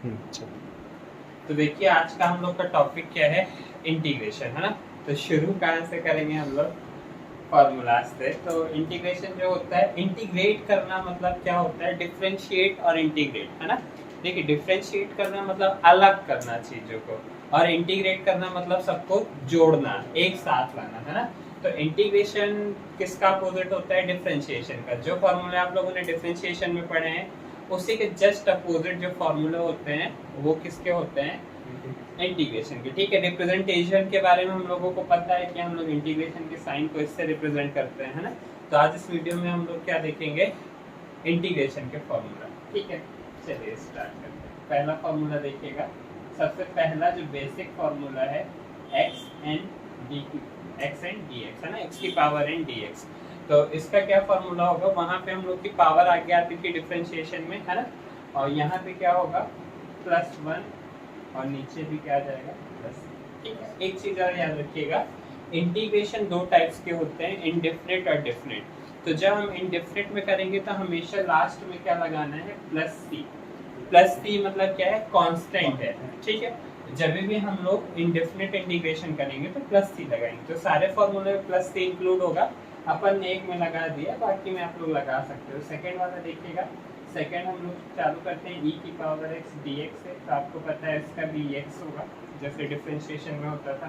चलो। तो देखिए आज का हम लोग का टॉपिक क्या है, इंटीग्रेशन, है ना। तो शुरू कहाँ से करेंगे हम लोग, फॉर्मूला से। तो इंटीग्रेशन जो होता है, इंटीग्रेट करना मतलब क्या होता है, डिफरेंशिएट और इंटीग्रेट, है ना। देखिए डिफरेंशिएट करना मतलब अलग करना चीजों को, और इंटीग्रेट करना मतलब सबको जोड़ना, एक साथ लाना, है ना। तो इंटीग्रेशन किसका अपोजिट होता है, डिफरेंशिएशन का। जो फॉर्मूले आप लोगों ने डिफरेंशिएशन में पढ़े हैं उसी के जस्ट अपोजिट जो फॉर्मूले होते हैं वो किसके होते हैं, इंटीग्रेशन के। ठीक है, रिप्रेजेंटेशन के बारे में हम लोगों को पता है कि हम लोग इंटीग्रेशन के साइन को इससे रिप्रेजेंट करते हैं, है ना। तो आज इस वीडियो में हम लोग क्या देखेंगे, इंटीग्रेशन के फॉर्मूला। ठीक है, चलिए स्टार्ट करते हैं। पहला फॉर्मूला देखिएगा, सबसे पहला जो बेसिक फॉर्मूला है x एंड डी एक्स, है ना, x की पावर एंड डी एक्स। तो इसका क्या फॉर्मूला होगा, वहां पे हम लोग की पावर आगे आती थी डिफरेंशिएशन में, है ना। और यहाँ पे क्या होगा, +1, और नीचे भी क्या आ जाएगा, प्लस। ठीक है, एक चीज और याद रखिएगा, इंटीग्रेशन दो टाइप्स के होते हैं, इनडेफिनिट और डेफिनिट। तो जब हम इनडेफिनिट में करेंगे तो हमेशा लास्ट में क्या लगाना है, +c। +c मतलब क्या है, कांस्टेंट है। ठीक है, जब भी हम लोग इनडेफिनिट इंटीग्रेशन करेंगे तो +c लगाएंगे। तो सारे फॉर्मूले में +c इंक्लूड होगा, अपन ने एक में लगा दिया, बाकी में आप लोग लगा सकते हो। सेकेंड वाला देखिएगा, सेकेंड हम लोग चालू करते हैं e की पावर x dx से। तो आपको पता है इसका भी x होगा जैसे डिफरेंशिएशन में होता था।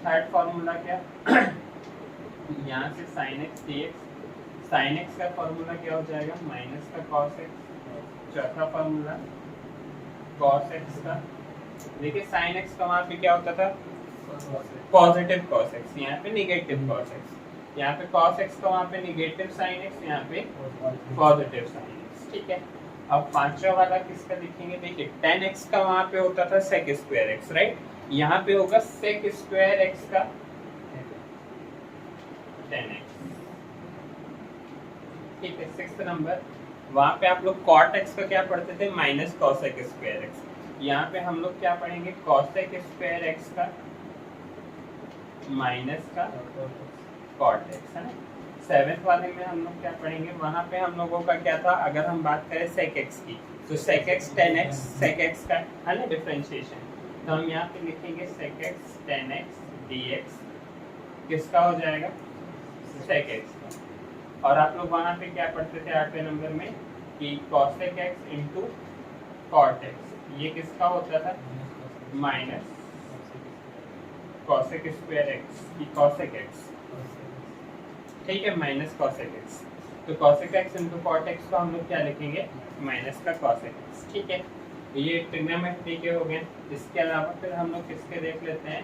थर्ड फॉर्मूला क्या यहाँ से sin x dx, sin x का फॉर्मूला क्या हो जाएगा, माइनस का cos x। चौथा फॉर्मूला cos x का, देखिए sin x का वहाँ पे क्या होता था, पॉजिटिव cos x, यहाँ पे निगेटिव cos x। यहाँ पे cos x का वहाँ पे निगेटिव sin x, यहाँ पे पॉजिटिव sin x। ठीक है, अब पांचवा वाला किसका लिखेंगे, देखिए tan x का वहाँ पे होता था sec स्क्वायर x, राइट। यहाँ पे होगा sec स्क्वायर x का tan x। ठीक है, सिक्स्थ नंबर, वहाँ पे आप लोग cot x का क्या पढ़ते थे, माइनस cosec स्क्वायर x। यहाँ पे हम लोग क्या पढ़ेंगे, cosec स्क्वायर x का माइनस का cot x, है ना। सेवेंथ वाले में हम लोग क्या पढ़ेंगे, वहाँ पे हम लोगों का क्या था, अगर हम बात करें sec x की, तो sec x tan x, sec x का, है ना, डिफरेंशिएशन। तो हम यहाँ पे लिखेंगे sec x tan x dx किसका हो जाएगा, sec x का। और आप लोग वहाँ पे क्या पढ़ते थे 8वें नंबर में, कि cosec x into cot x, ये किसका होता था, माइनस cosec स्क्वायर x की cosec x। ठीक है, माइनस cosec x। तो cosec x into cot x को हम लोग क्या लिखेंगे, माइनस का cosec x। ठीक है, तो ये ट्रिग्नोमेट्री के हो गए। इसके अलावा फिर हम लोग किसके देख लेते हैं,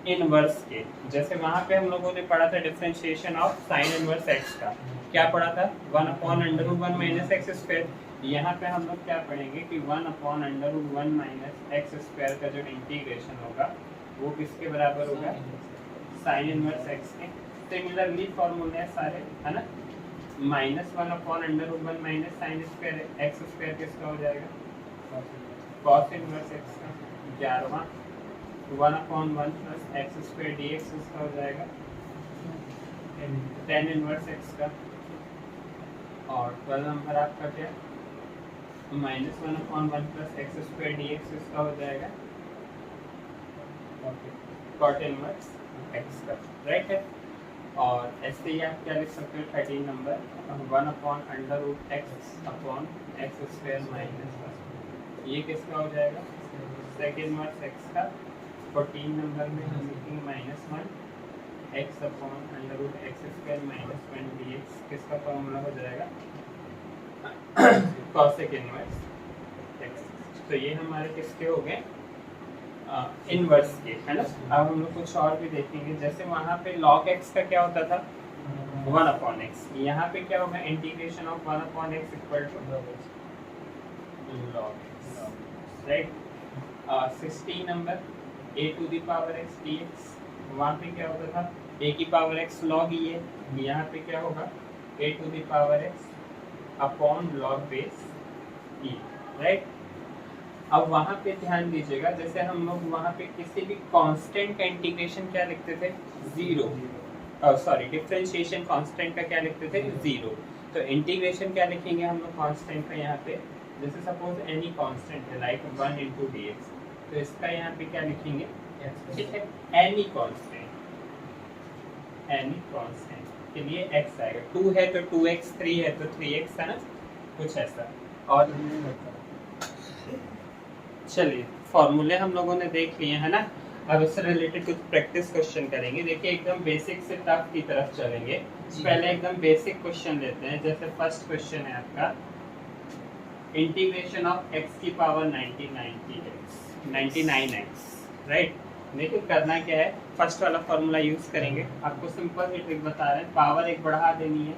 इनवर्स के। जैसे वहां पे हम लोगों ने पढ़ा था differentiation of sine inverse x का, क्या पढ़ा था, 1/√1 माइनस एक्स स्क्वायर। यहाँ पे हम लोग क्या पढ़ेंगे कि 1/√1 माइनस एक्स स्क्वायर का जो इंटीग्रेशन होगा वो किसके बराबर होगा, साइन इनवर्स x के। सिमिलरली फॉर्मूले हैं सारे, है ना। -1/√1 minus sine square x square किसका हो जाएगा, कॉस इनवर्स x का। 11वां 1/1 plus x square D x इसका हो जाएगा tan इनवर्स x का। और 12 नंबर आपका क्या, -1/1 plus x square D x इसका हो जाएगा cot इनवर्स x का, राइट है। और ऐसे ही आप क्या लिख सकते हो 13 नंबर, 1/√x/x स्क्वायर माइनस, ये किसका हो जाएगा, sec इनवर्स x का। 14 नंबर में हम लिखेंगे -1 x/√x स्क्वायर माइनस 1 dx, किसका फॉर्मूला हो जाएगा, cosec इनवर्स x। तो ये हमारे किसके हो गए, इनवर्स के, है ना। अब हम लोग कुछ और भी देखेंगे, जैसे वहाँ पे log x का क्या होता था, 1/x। यहाँ पे क्या होगा, integration of 1/x equal to log x, right. 16 number a to the power x dx, वहाँ पे क्या होता था, a की पावर x log e है, यहाँ पे क्या होगा, a to the power x upon log base e, right. अब वहाँ पे ध्यान दीजिएगा, जैसे हम लोग वहाँ पे किसी भी कांस्टेंट का इंटीग्रेशन क्या लिखते थे, 0, सॉरी डिफरेंशिएशन कांस्टेंट का क्या लिखते थे, 0। तो इंटीग्रेशन क्या लिखेंगे हम लोग कांस्टेंट का यहाँ पे, जैसे सपोज एनी कांस्टेंट है लाइक 1 into dx, तो इसका यहाँ पे क्या लिखेंगे, ठीक है, एनी कांस्टेंट के लिए x आएगा, 2 है तो 2x, 3 है तो 3x, है ना, कुछ ऐसा। और चलिए फॉर्मूले हम लोगों ने देख लिए है ना, अब इससे रिलेटेड कुछ प्रैक्टिस क्वेश्चन करेंगे। देखिए एकदम बेसिक से टफ की तरफ चलेंगे। पहले एकदम बेसिक क्वेश्चन लेते हैं। जैसे फर्स्ट क्वेश्चन है आपका इंटीग्रेशन ऑफ x की पावर 99x, राइट। देखिए करना क्या है, फर्स्ट वाला फॉर्मूला यूज करेंगे। आपको सिंपल सी ट्रिक बता रहे हैं, पावर एक बढ़ा देनी है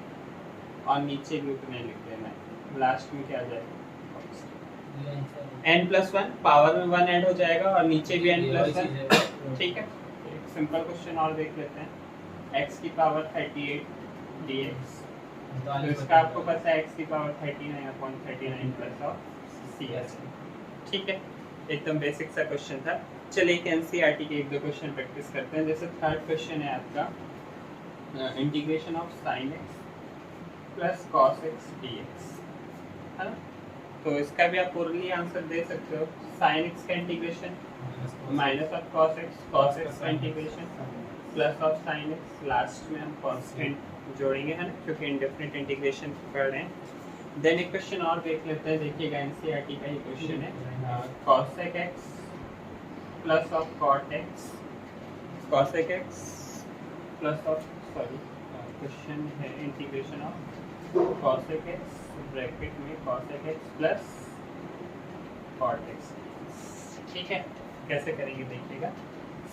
और नीचे भी उतने लिख देना है, लास्ट में क्या आ जाएगा n+1, पावर में 1 ऐड हो जाएगा और नीचे भी n+1, ठीक है। एक सिंपल क्वेश्चन और देख लेते हैं, x की पावर 38 dx, तो इसका आपको पता है x की पावर 39/39 +c, ठीक है। एकदम बेसिक सा क्वेश्चन था। चलिए एक एनसीईआरटी के एक दो क्वेश्चन प्रैक्टिस करते हैं। जैसे थर्ड क्वेश्चन है आपका integration of sin x + cos x dx, है ना। तो इसका भी आप पूर्णली आंसर दे सकते हो। sin x का integration minus of cos x का integration plus of sin x, last में हम कांस्टेंट जोड़ेंगे, है ना, क्योंकि इंडेफिनिट इंटीग्रेशन कर रहे हैं। देन एक क्वेश्चन और देख लेते हैं। देखिएगा एनसीईआरटी का ही क्वेश्चन है, cosec x plus of cot x, cosec x plus of question है integration of cosec x bracket में cosec x plus cot x, ठीक है। कैसे करेंगे देखिएगा।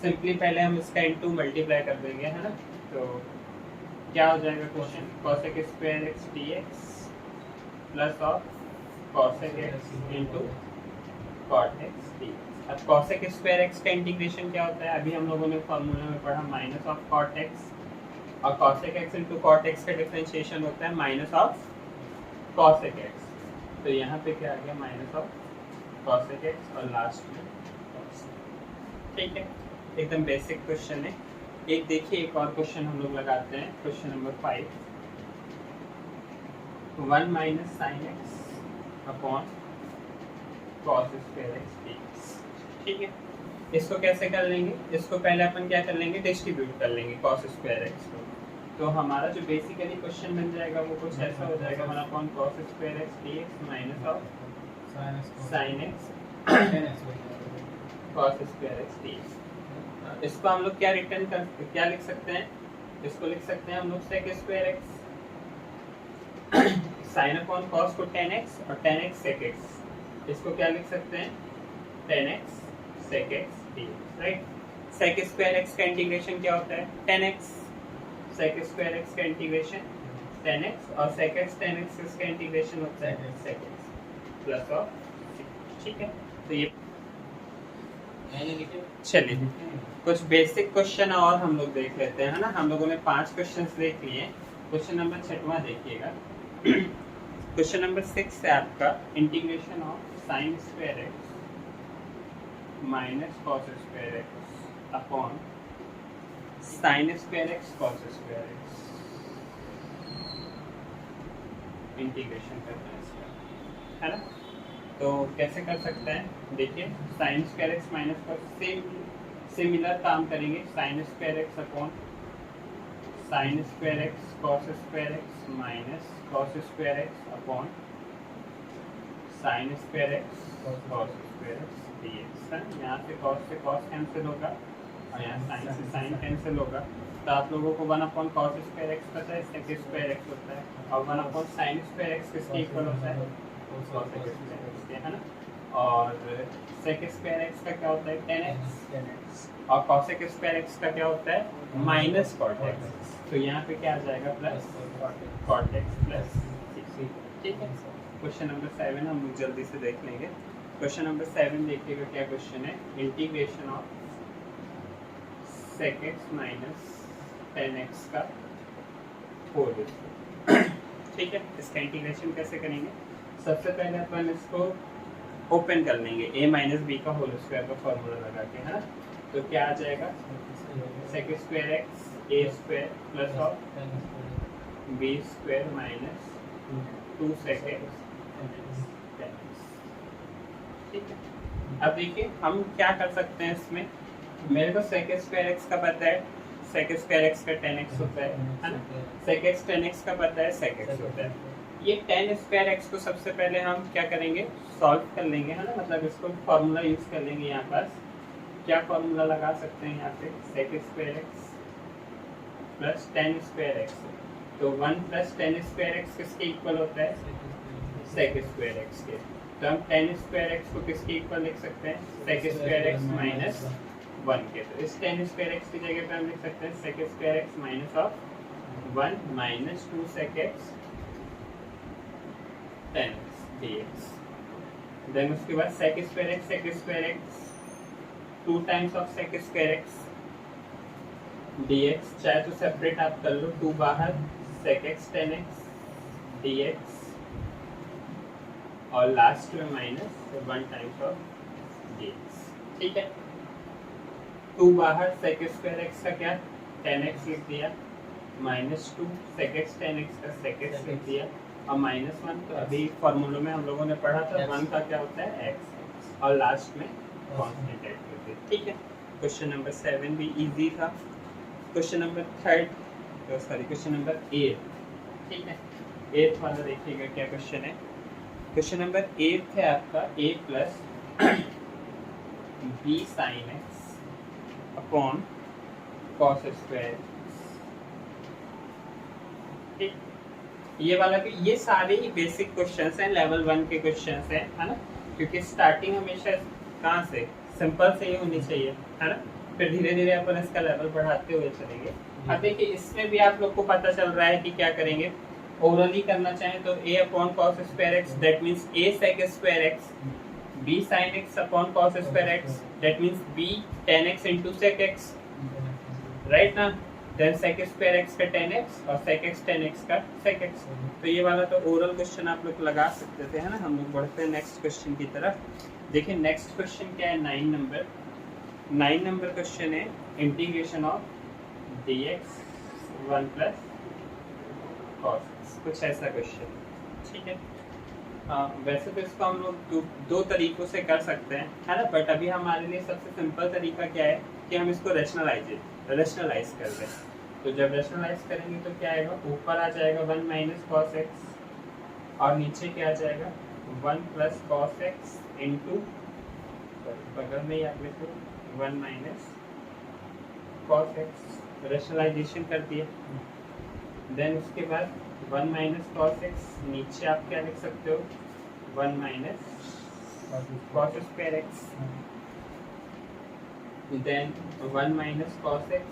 सिंपली पहले हम इसका इनटू मल्टीप्लाई कर देंगे, है ना। तो क्या हो जाएगा question, cosec square x dx plus of cosec x into cot x dx। अब cosec स्क्वायर x का इंटीग्रेशन क्या होता है, अभी हम लोगों ने फॉर्मूला में पढ़ा माइनस ऑफ cot x, और cosec x into cot x का डिफरेंशिएशन होता है माइनस ऑफ cosec x। तो यहाँ पे क्या आ गया, माइनस ऑफ cosec x और लास्ट में cos, ठीक है। एकदम बेसिक क्वेश्चन है। एक देखिए एक और क्वेश्चन हम लोग लगाते हैं, question number 5, 1 - sin x upon cos square x dx, ठीक है। इसको कैसे कर लेंगे, इसको पहले अपन क्या कर लेंगे, डिस्ट्रीब्यूट कर लेंगे cos स्क्वायर x को। तो हमारा जो बेसिकली क्वेश्चन बन जाएगा वो कुछ ऐसा हो जाएगा, 1 upon cos square x dx minus of sin x cos square x dx। इसको हम लोग क्या लिख सकते हैं, इसको लिख सकते हैं हम लोग sec square x, sin upon cos को tan x और tan x sec x, इसको क्या लिख सकते हैं, tan x sec x dx, right. sec square x का इंटीग्रेशन क्या होता है, tan x, sec square x का इंटीग्रेशन tan x, और sec x tan x इसका इंटीग्रेशन होता है sec x प्लस ऑफ, ठीक है। तो ये चलिए कुछ बेसिक क्वेश्चन और हम लोग देख लेते हैं, है ना। हम लोगों ने 5 क्वेश्चंस देख लिए। क्वेश्चन नंबर 6वां देखिएगा। क्वेश्चन नंबर 6 है आपका integration of sin square x minus cos square x upon sin square x cos square x, integration करना है इसका, है ना। तो कैसे कर सकते हैं, देखिए sin square x minus cos, similar काम करेंगे, sin square x upon sin square x cos square x minus cos square x upon sin square x cos square x dx, यहाँ से cos से cos कैंसिल होगा और यहाँ sin से sin cancel होगा। तो आप लोगों को 1 अपॉन cos स्क्वायर x पता है, sec स्क्वायर x होता है, और 1 अपॉन sin स्क्वायर x किसके इक्वल होता है, cos स्क्वायर x, है ना। और sec स्क्वायर x का क्या होता है, tan x, और cosec स्क्वायर x का क्या होता है, माइनस cot x। तो यहाँ पे क्या आ जाएगा, प्लस cot x प्लस, ठीक है। क्वेश्चन नंबर 7 हम लोग जल्दी से देख लेंगे। क्वेश्चन नंबर 7 देखिएगा क्या क्वेश्चन है, integration of sec x minus tan x का होल, ठीक है। इसका इंटीग्रेशन कैसे करेंगे, सबसे पहले अपन इसको ओपन कर लेंगे, a माइनस बी का होल स्क्वायर का फॉर्मूला लगा के, है ना। तो क्या आ जाएगा, sec square x a square plus of b square minus 2 sec x, ठीक है, अब देखिए हम क्या कर सकते हैं इसमें। मेरे को sec स्क्वायर एक्स का पता है, sec स्क्वायर एक्स का 10x होता है ना, sec x 10x का पता है, sec x होता है। ये 10 स्क्वायर एक्स को सबसे पहले हम क्या करेंगे, सॉल्व कर लेंगे, है ना, मतलब इसको फॉर्मूला यूज कर लेंगे। यहाँ पास क्या फॉर्मूला लगा सकते हैं, यहाँ पे sec square x plus 10 square x, तो 1 प्लस 10 स्क्वायर एक्स किसके इक्वल होता है, sec स्क्वायर एक्स के। तो हम 10 स्क्वायर एक्स को किसके इक्वल लिख सकते हैं, sec स्क्वायर एक्स माइनस 1 के। तो इस 10 स्क्वायर एक्स की जगह पे हम लिख सकते हैं sec square x minus of 1 minus 2 sec x 10x dx। Then उसके बाद sec square x 2 times of sec square x dx, चाहे तो सेपरेट आप कर लो, 2 बाहर sec x 10x dx, और लास्ट में माइनस 1 टाइम्स ऑफ dx। ठीक है, 2 बाहर sec स्क्वायर एक्स का क्या 10x लिख दिया, माइनस 2 sec x 10x का sec x लिख दिया, और माइनस 1 तो अभी फॉर्मूलों में हम लोगों ने पढ़ा था 1 का क्या होता है x, और लास्ट में कांस्टेंट ऐड कर दिया। ठीक है, क्वेश्चन नंबर 7 भी इजी था। क्वेश्चन नंबर 8, ठीक है, 8 वाला देखिएगा क्या क्वेश्चन है। क्वेश्चन नंबर 8 है आपका a plus b sin x upon cos square. ठीक, ये वाला भी, ये सारे ही बेसिक क्वेश्चंस हैं, लेवल 1 के क्वेश्चंस हैं, है ना, क्योंकि स्टार्टिंग हमेशा कहाँ से, सिंपल से ही होनी चाहिए, है ना, फिर धीरे धीरे अपन इसका लेवल बढ़ाते हुए चलेंगे। अब देखिए इसमें भी आप लोग को पता चल रहा है कि क्या करेंगे, ओरली करना चाहें तो a upon cos square x, that means a sec square x, b sin x upon cos square x, that means b tan x into sec x, right ना, देन sec स्क्वायर एक्स का 10x और sec x 10x का sec x। तो ये वाला तो oral question आप लोग लगा सकते थे, है ना। हम लोग बढ़ते हैं नेक्स्ट क्वेश्चन की तरफ। देखिए नेक्स्ट क्वेश्चन क्या है, 9 नंबर क्वेश्चन है, integration of dx 1 plus cos, कुछ ऐसा क्वेश्चन। ठीक है, वैसे तो इसको हम लोग दो तरीकों से कर सकते हैं, है ना, बट अभी हमारे लिए सबसे सिंपल तरीका क्या है कि हम इसको रेशनलाइज कर लें। तो जब रेशनलाइज करेंगे तो क्या आएगा, ऊपर आ जाएगा 1 माइनस cos x, और नीचे क्या आ जाएगा 1 प्लस cos x इंटू, बगल में ही आप लिखो 1 माइनस cos x, रेशनलाइजेशन कर दिया। देन उसके बाद 1 माइनस cos x, नीचे आप क्या लिख सकते हो 1 minus cos square x, then 1 minus cos x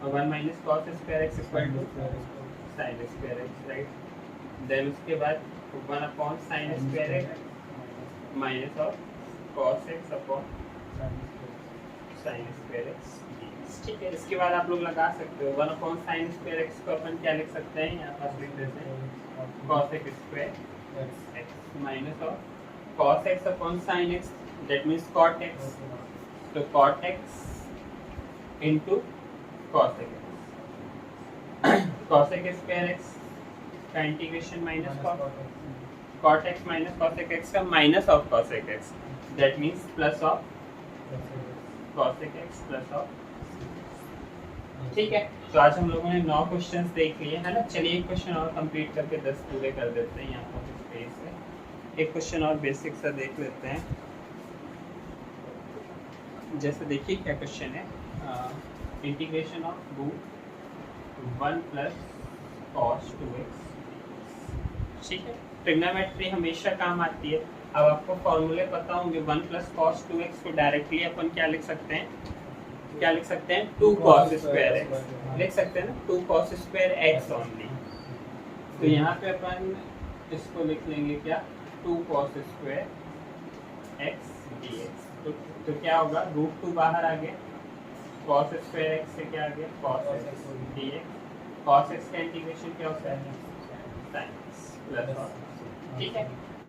और 1 minus cos square x equal to sin square x, right. Then उसके बाद 1 upon sin square x minus of cos x upon sin square x। ठीक है, इसके बाद आप लोग लगा सकते हो 1 अपॉन sin स्क्वायर x को अपन क्या लिख सकते हैं, यहाँ पास लिख देते हैं cos x square x minus of cos x upon sin x, that means cot x, तो cot x into cos x, cos x square x का integration minus cot x minus cos x का minus of cos x, that means plus of cos x plus of. ठीक है, तो आज हम लोगों ने 9 क्वेश्चंस देख लिए, है ना। चलिए एक क्वेश्चन और कंप्लीट करके 10 पूरे कर देते हैं। यहाँ पर स्पेस है, एक क्वेश्चन और बेसिक सा देख लेते हैं। जैसे देखिए क्या क्वेश्चन है, integration of root 1 plus cos 2x। ठीक है, ट्रिग्नोमेट्री हमेशा काम आती है। अब आपको फॉर्मूले पता होंगे, 1 प्लस cos 2x को डायरेक्टली अपन क्या लिख सकते हैं, 2 cos स्क्वायर x लिख सकते हैं ना, 2 cos स्क्वायर x ओनली। तो यहाँ पे अपन इसको लिख लेंगे क्या, 2 cos स्क्वायर x dx। तो क्या होगा, √2 बाहर आ गया, cos स्क्वायर x से क्या आ गया cos x dx, cos x का इंटीग्रेशन क्या होता है sin x प्लस। ठीक है,